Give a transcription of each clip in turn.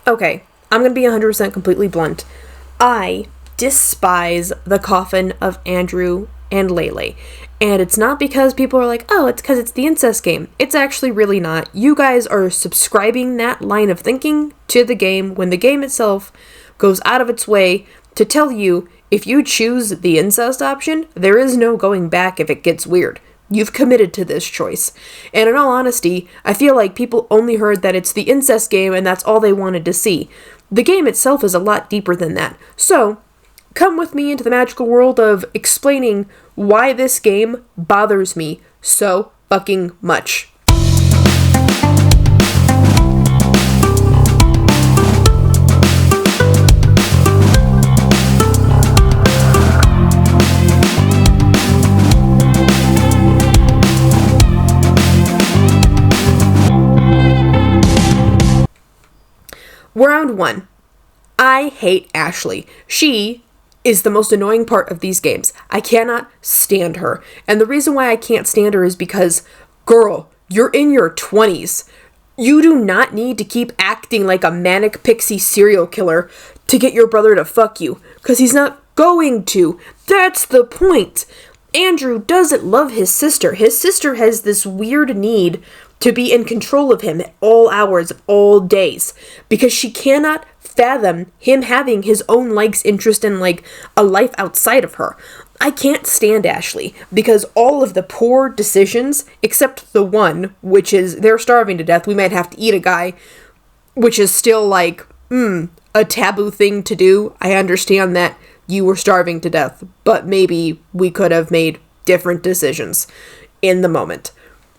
Okay, I'm gonna be 100% completely blunt. I despise the Coffin of Andrew and LeyLey. And it's not because people are like, oh, it's because it's the incest game. It's actually really not. You guys are subscribing that line of thinking to the game when the game itself goes out of its way to tell you if you choose the incest option, there is no going back if it gets weird. You've committed to this choice. And in all honesty, I feel like people only heard that it's the incest game and that's all they wanted to see. The game itself is a lot deeper than that. So, come with me into the magical world of explaining why this game bothers me so fucking much. Round 1. I hate Ashley. She is the most annoying part of these games. I cannot stand her. And the reason why I can't stand her is because, girl, you're in your 20s. You do not need to keep acting like a manic pixie serial killer to get your brother to fuck you. Because he's not going to. That's the point. Andrew doesn't love his sister. His sister has this weird need to be in control of him at all hours of all days because she cannot fathom him having his own likes, interest, and like a life outside of her. I can't stand Ashley because all of the poor decisions, except the one, which is they're starving to death, we might have to eat a guy, which is still like, a taboo thing to do. I understand that you were starving to death, but maybe we could have made different decisions in the moment,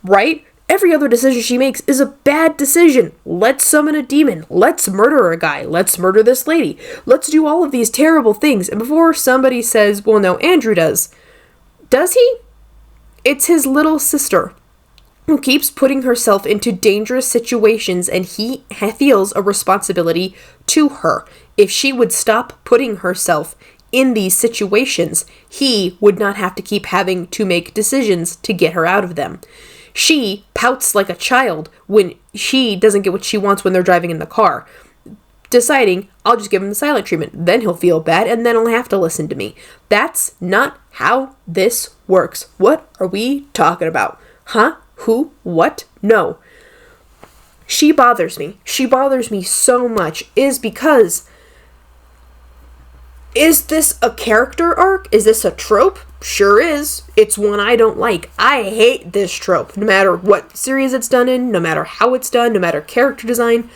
right? Every other decision she makes is a bad decision. Let's summon a demon. Let's murder a guy. Let's murder this lady. Let's do all of these terrible things. And before somebody says, well, no, Andrew does he? It's his little sister who keeps putting herself into dangerous situations, and he feels a responsibility to her. If she would stop putting herself in these situations, he would not have to keep having to make decisions to get her out of them. She pouts like a child when she doesn't get what she wants when they're driving in the car, deciding, I'll just give him the silent treatment. Then he'll feel bad, and then he'll have to listen to me. That's not how this works. What are we talking about? Huh? Who? What? No. She bothers me. She bothers me so much is because, is this a character arc? Is this a trope? Sure is. It's one I don't like. I hate this trope. No matter what series it's done in, no matter how it's done, no matter character design,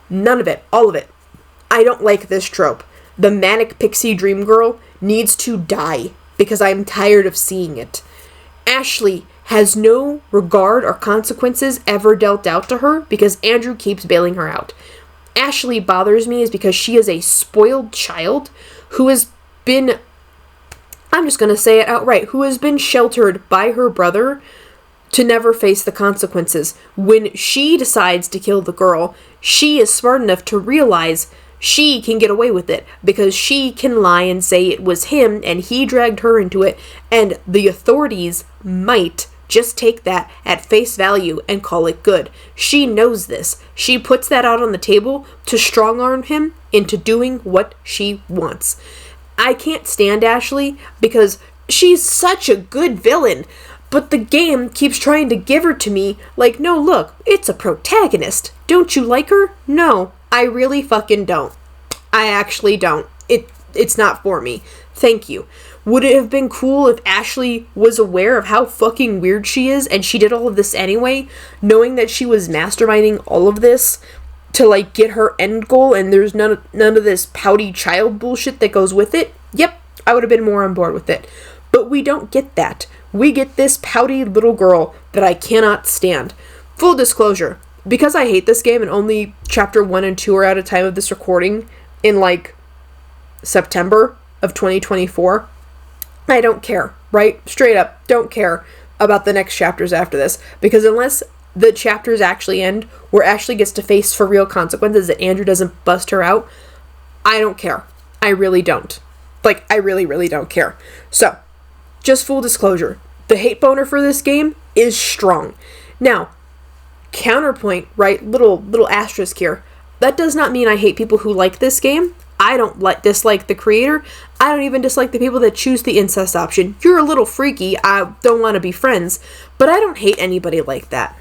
none of it. All of it. I don't like this trope. The manic pixie dream girl needs to die because I'm tired of seeing it. Ashley has no regard or consequences ever dealt out to her because Andrew keeps bailing her out. Ashley bothers me is because she is a spoiled child who has been, I'm just going to say it outright, who has been sheltered by her brother to never face the consequences. When she decides to kill the girl, she is smart enough to realize she can get away with it because she can lie and say it was him and he dragged her into it, and the authorities might just take that at face value and call it good. She knows this. She puts that out on the table to strong-arm him into doing what she wants. I can't stand Ashley because she's such a good villain, but the game keeps trying to give her to me like, no, look, it's a protagonist. Don't you like her? No, I really fucking don't. I actually don't. It's not for me. Thank you. Would it have been cool if Ashley was aware of how fucking weird she is and she did all of this anyway, knowing that she was masterminding all of this to like get her end goal and there's none of this pouty child bullshit that goes with it? Yep, I would have been more on board with it. But we don't get that. We get this pouty little girl that I cannot stand. Full disclosure, because I hate this game and only chapter 1 and 2 are at a time of this recording in like September of 2024, I don't care, right? Straight up, don't care about the next chapters after this. Because unless the chapters actually end, where Ashley gets to face for real consequences that Andrew doesn't bust her out, I don't care. I really don't. Like, I really, really don't care. So, just full disclosure, the hate boner for this game is strong. Now, counterpoint, right? Little asterisk here. That does not mean I hate people who like this game. I don't dislike the creator. I don't even dislike the people that choose the incest option. You're a little freaky. I don't want to be friends. But I don't hate anybody like that.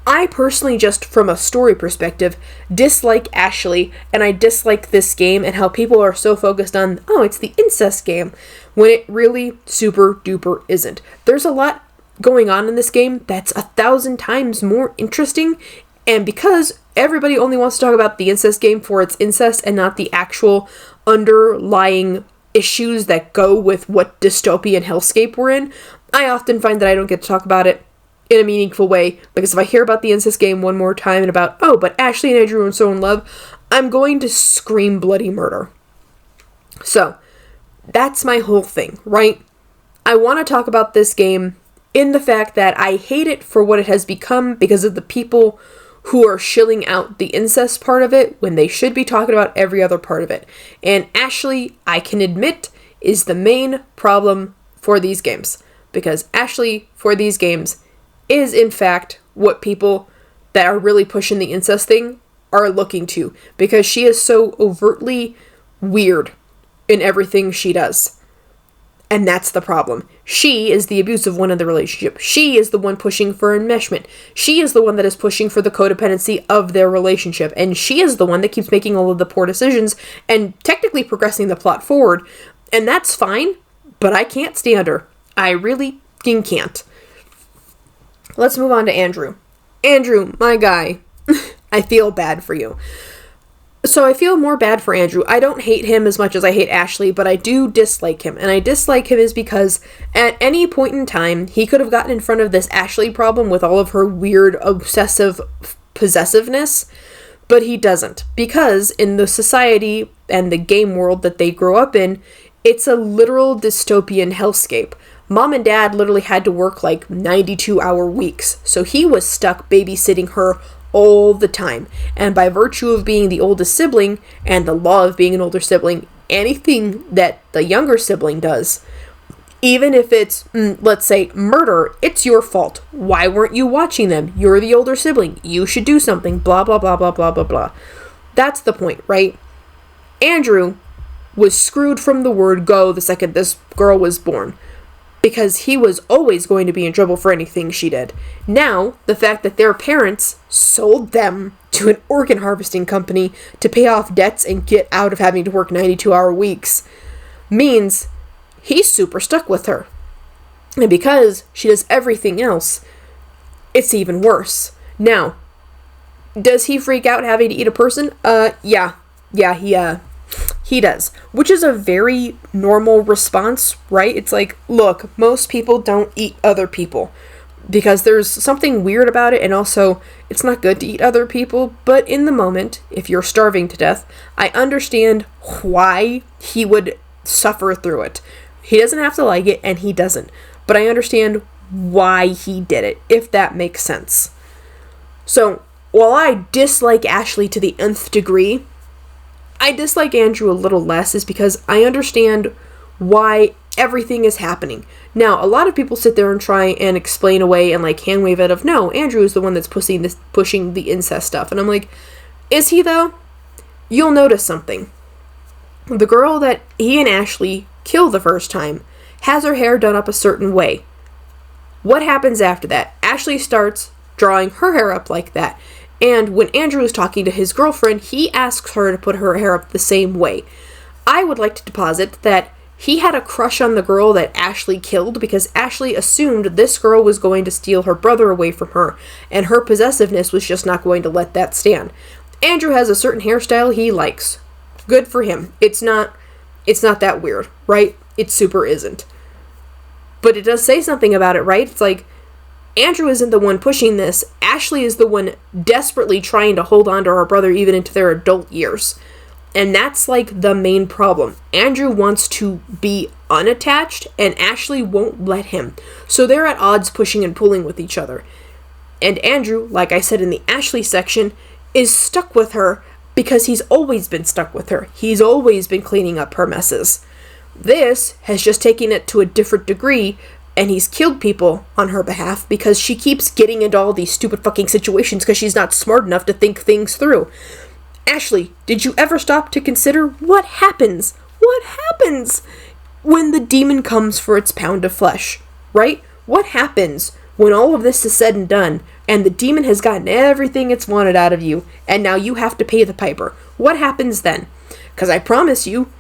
I personally, just from a story perspective, dislike Ashley, and I dislike this game and how people are so focused on, oh, it's the incest game, when it really super duper isn't. There's a lot going on in this game that's 1,000 times more interesting, and because everybody only wants to talk about the incest game for its incest and not the actual underlying issues that go with what dystopian hellscape we're in, I often find that I don't get to talk about it in a meaningful way, because if I hear about the incest game one more time and about, oh, but Ashley and Andrew are so in love, I'm going to scream bloody murder. So, that's my whole thing, right? I want to talk about this game in the fact that I hate it for what it has become because of the people who are shilling out the incest part of it when they should be talking about every other part of it. And Ashley, I can admit, is the main problem for these games. Because Ashley, for these games, is in fact what people that are really pushing the incest thing are looking to, because she is so overtly weird in everything she does. And that's the problem. She is the abusive one in the relationship. She is the one pushing for enmeshment. She is the one that is pushing for the codependency of their relationship. And she is the one that keeps making all of the poor decisions and technically progressing the plot forward. And that's fine, but I can't stand her. I really can't. Let's move on to Andrew. Andrew, my guy, I feel bad for you. So I feel more bad for Andrew. I don't hate him as much as I hate Ashley, but I do dislike him. And I dislike him is because at any point in time, he could have gotten in front of this Ashley problem with all of her weird, obsessive possessiveness, but he doesn't. Because in the society and the game world that they grow up in, it's a literal dystopian hellscape. Mom and Dad literally had to work like 92-hour weeks, so he was stuck babysitting her all the time. And by virtue of being the oldest sibling, and the law of being an older sibling, anything that the younger sibling does, even if it's, let's say, murder, it's your fault. Why weren't you watching them? You're the older sibling. You should do something. Blah, blah, blah, blah, blah, blah, blah. That's the point, right? Andrew was screwed from the word go the second this girl was born, because he was always going to be in trouble for anything she did. Now, the fact that their parents sold them to an organ harvesting company to pay off debts and get out of having to work 92-hour weeks means he's super stuck with her. And because she does everything else, it's even worse. Now, does he freak out having to eat a person? Yeah, he does, which is a very normal response, right? It's like, look, most people don't eat other people because there's something weird about it, and also it's not good to eat other people, but in the moment, if you're starving to death, I understand why he would suffer through it. He doesn't have to like it, and he doesn't, but I understand why he did it, if that makes sense. So, while I dislike Ashley to the nth degree, I dislike Andrew a little less is because I understand why everything is happening. Now, a lot of people sit there and try and explain away and like hand wave it of, no, Andrew is the one that's pushing the incest stuff. And I'm like, is he though? You'll notice something. The girl that he and Ashley kill the first time has her hair done up a certain way. What happens after that? Ashley starts drawing her hair up like that. And when Andrew is talking to his girlfriend, he asks her to put her hair up the same way. I would like to deposit that he had a crush on the girl that Ashley killed because Ashley assumed this girl was going to steal her brother away from her, and her possessiveness was just not going to let that stand. Andrew has a certain hairstyle he likes. Good for him. It's not that weird, right? It super isn't. But it does say something about it, right? It's like, Andrew isn't the one pushing this. Ashley is the one desperately trying to hold on to her brother even into their adult years. And that's like the main problem. Andrew wants to be unattached, and Ashley won't let him. So they're at odds pushing and pulling with each other. And Andrew, like I said in the Ashley section, is stuck with her because he's always been stuck with her. He's always been cleaning up her messes. This has just taken it to a different degree, and he's killed people on her behalf because she keeps getting into all these stupid fucking situations because she's not smart enough to think things through. Ashley, did you ever stop to consider what happens? What happens when the demon comes for its pound of flesh, right? What happens when all of this is said and done, and the demon has gotten everything it's wanted out of you, and now you have to pay the piper? What happens then? Because I promise you,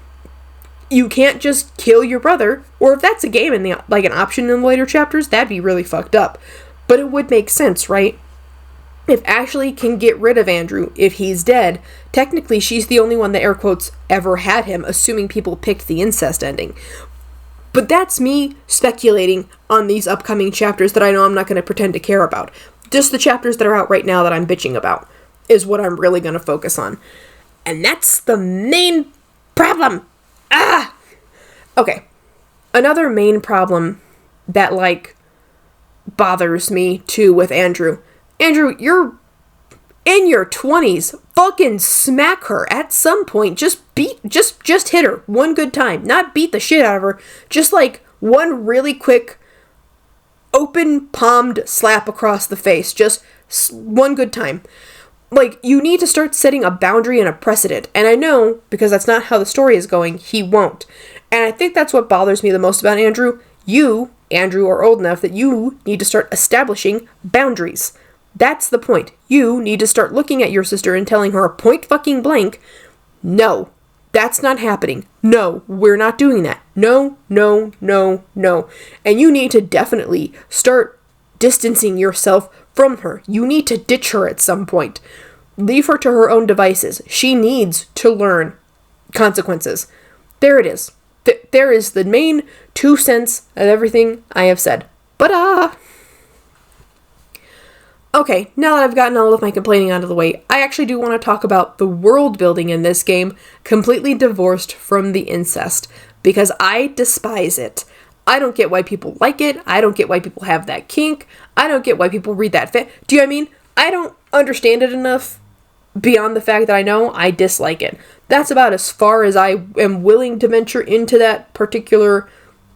you can't just kill your brother, or if that's a game in the like an option in the later chapters, that'd be really fucked up. But it would make sense, right? If Ashley can get rid of Andrew, if he's dead, technically she's the only one that, air quotes, ever had him, assuming people picked the incest ending. But that's me speculating on these upcoming chapters that I know I'm not going to pretend to care about. Just the chapters that are out right now that I'm bitching about is what I'm really going to focus on. And that's the main problem. Okay. Another main problem that, like, bothers me, too, with Andrew. Andrew, you're in your 20s. Fucking smack her at some point. Just hit her one good time. Not beat the shit out of her. Just, like, one really quick, open-palmed slap across the face. Just one good time. Like, you need to start setting a boundary and a precedent. And I know, because that's not how the story is going, he won't. And I think that's what bothers me the most about Andrew. You, Andrew, are old enough that you need to start establishing boundaries. That's the point. You need to start looking at your sister and telling her point fucking blank, no, that's not happening. No, we're not doing that. No, no, no, no. And you need to definitely start distancing yourself from her. You need to ditch her at some point. Leave her to her own devices. She needs to learn consequences. There it is. There is the main 2 cents of everything I have said. But okay, now that I've gotten all of my complaining out of the way, I actually do want to talk about the world building in this game, completely divorced from the incest, because I despise it. I don't get why people like it. I don't get why people have that kink. I don't get why people read that Do you know what I mean? I don't understand it enough beyond the fact that I know I dislike it. That's about as far as I am willing to venture into that particular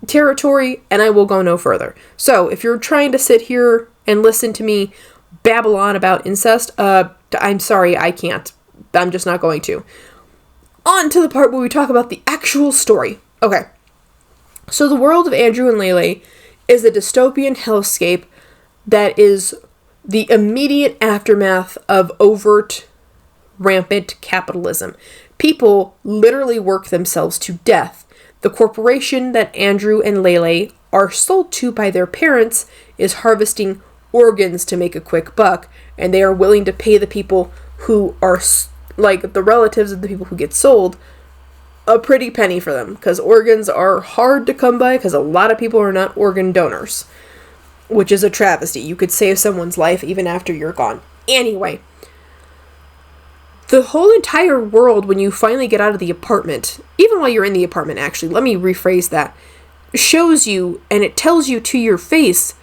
territory, and I will go no further. So, if you're trying to sit here and listen to me babble on about incest, I'm sorry, I can't. I'm just not going to. On to the part where we talk about the actual story. Okay. So the world of Andrew and LeyLey is a dystopian hellscape that is the immediate aftermath of overt, rampant capitalism. People literally work themselves to death. The corporation that Andrew and LeyLey are sold to by their parents is harvesting organs to make a quick buck, and they are willing to pay the people who are, like, the relatives of the people who get sold, a pretty penny for them, because organs are hard to come by, because a lot of people are not organ donors, which is a travesty. You could save someone's life even after you're gone. Anyway, the whole entire world, when you finally get out of the apartment, even while you're in the apartment, actually, let me rephrase that, shows you, and it tells you to your face,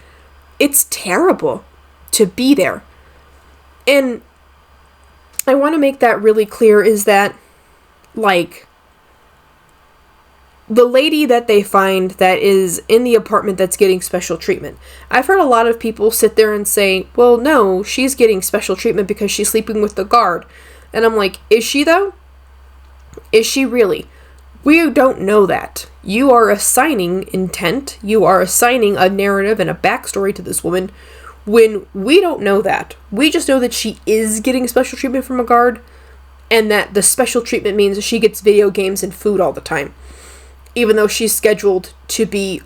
it's terrible to be there. And I want to make that really clear is that, like, the lady that they find that is in the apartment that's getting special treatment. I've heard a lot of people sit there and say, well, no, she's getting special treatment because she's sleeping with the guard. And I'm like, is she though? Is she really? We don't know that. You are assigning intent. You are assigning a narrative and a backstory to this woman when we don't know that. We just know that she is getting special treatment from a guard, and that the special treatment means she gets video games and food all the time, even though she's scheduled to be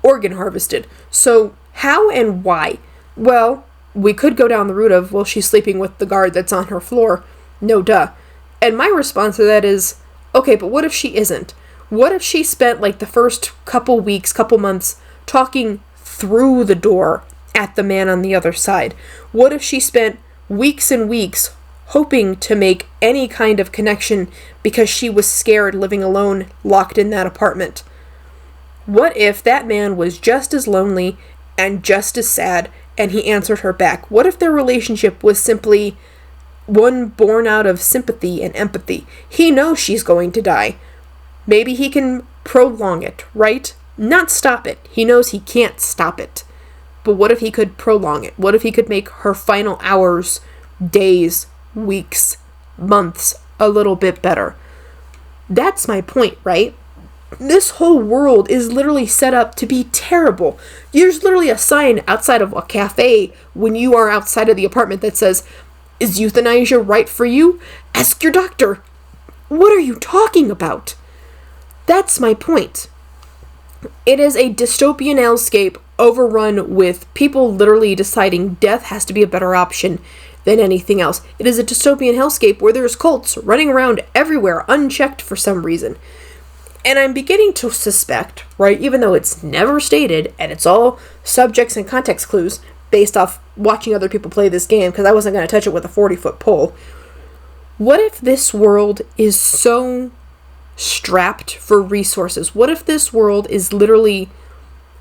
organ harvested. So how and why? Well, we could go down the route of, well, she's sleeping with the guard that's on her floor. No duh. And my response to that is, okay, but what if she isn't? What if she spent, like, the first couple weeks, couple months talking through the door at the man on the other side? What if she spent weeks and weeks hoping to make any kind of connection because she was scared living alone, locked in that apartment? What if that man was just as lonely and just as sad, and he answered her back? What if their relationship was simply one born out of sympathy and empathy? He knows she's going to die. Maybe he can prolong it, right? Not stop it. He knows he can't stop it. But what if he could prolong it? What if he could make her final hours, days, weeks, months a little bit better. That's my point, right? This whole world is literally set up to be terrible. There's literally a sign outside of a cafe when you are outside of the apartment that says, "Is euthanasia right for you? Ask your doctor." What are you talking about? That's my point. It is a dystopian hellscape overrun with people literally deciding death has to be a better option than anything else. It is a dystopian hellscape where there's cults running around everywhere unchecked for some reason. And I'm beginning to suspect, right, even though it's never stated, and it's all subjects and context clues based off watching other people play this game, because I wasn't going to touch it with a 40-foot pole. What if this world is so strapped for resources? What if this world is literally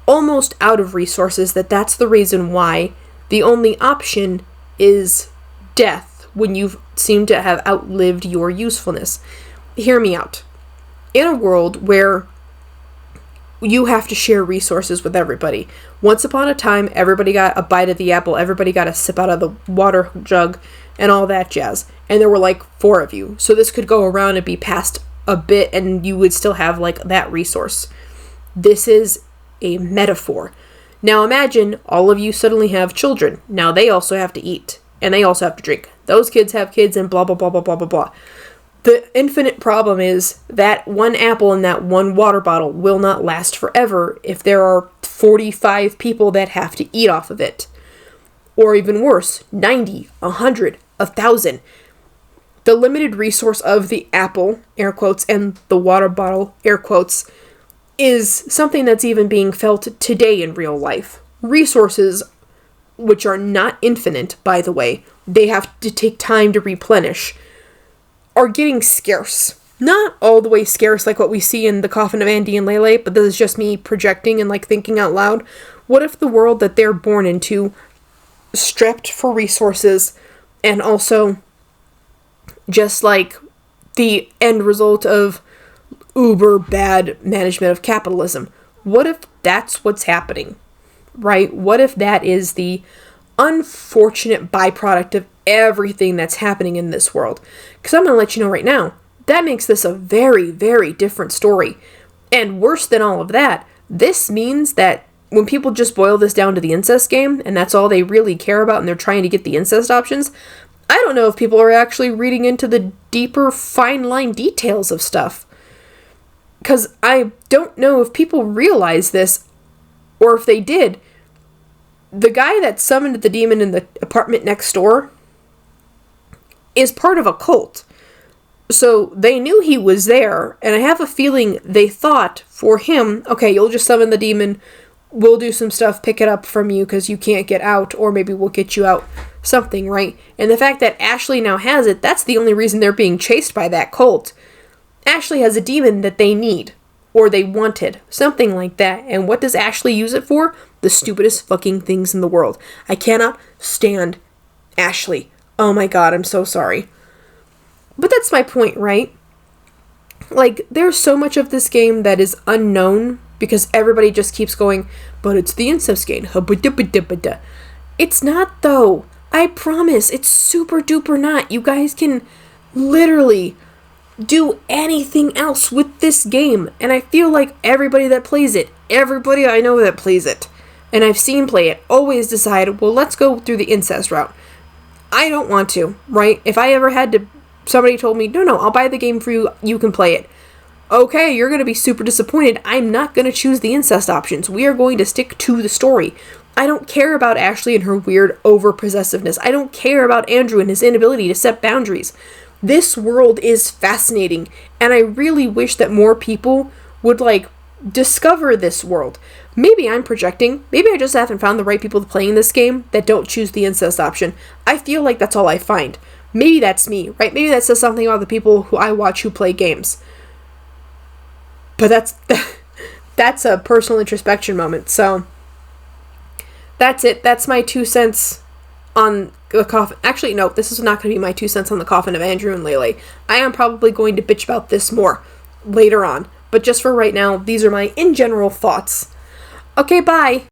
almost out of resources, that's the reason why the only option is death when you seem to have outlived your usefulness? Hear me out. In a world where you have to share resources with everybody, once upon a time, everybody got a bite of the apple, everybody got a sip out of the water jug, and all that jazz. And there were like 4 of you. So this could go around and be passed a bit, and you would still have like that resource. This is a metaphor. Now imagine all of you suddenly have children. Now they also have to eat, and they also have to drink. Those kids have kids, and blah, blah, blah, blah, blah, blah, blah. The infinite problem is that one apple in that one water bottle will not last forever if there are 45 people that have to eat off of it. Or even worse, 90, 100, 1,000. The limited resource of the apple, air quotes, and the water bottle, air quotes, is something that's even being felt today in real life. Resources, which are not infinite, by the way, they have to take time to replenish, are getting scarce. Not all the way scarce like what we see in the Coffin of Andy and LeyLey, but this is just me projecting and like thinking out loud. What if the world that they're born into, strapped for resources, and also just like the end result of uber bad management of capitalism? What if that's what's happening, right? What if that is the unfortunate byproduct of everything that's happening in this world? Because I'm going to let you know right now, that makes this a very, very different story. And worse than all of that, this means that when people just boil this down to the incest game, and that's all they really care about, and they're trying to get the incest options, I don't know if people are actually reading into the deeper, fine line details of stuff. Because I don't know if people realize this, or if they did. The guy that summoned the demon in the apartment next door is part of a cult. So they knew he was there, and I have a feeling they thought for him, okay, you'll just summon the demon, we'll do some stuff, pick it up from you because you can't get out, or maybe we'll get you out, something, right? And the fact that Ashley now has it, that's the only reason they're being chased by that cult. Ashley has a demon that they need, or they wanted, something like that. And what does Ashley use it for? The stupidest fucking things in the world. I cannot stand Ashley. Oh my god, I'm so sorry. But that's my point, right? Like, there's so much of this game that is unknown because everybody just keeps going, but it's the incest game. It's not, though. I promise. It's super duper not. You guys can literally do anything else with this game. And I feel like everybody that plays it, everybody I know that plays it, and I've seen play it, always decide, well, let's go through the incest route. I don't want to, right? If I ever had to, somebody told me, no, I'll buy the game for you, you can play it. Okay, you're going to be super disappointed. I'm not going to choose the incest options. We are going to stick to the story. I don't care about Ashley and her weird over-possessiveness. I don't care about Andrew and his inability to set boundaries. This world is fascinating, and I really wish that more people would, discover this world. Maybe I'm projecting. Maybe I just haven't found the right people playing this game that don't choose the incest option. I feel like that's all I find. Maybe that's me, right? Maybe that says something about the people who I watch who play games. But that's a personal introspection moment. So that's it. That's my 2 cents on the Coffin. Actually, no, this is not going to be my 2 cents on the Coffin of Andrew and LeyLey. I am probably going to bitch about this more later on. But just for right now, these are my in general thoughts. Okay, bye.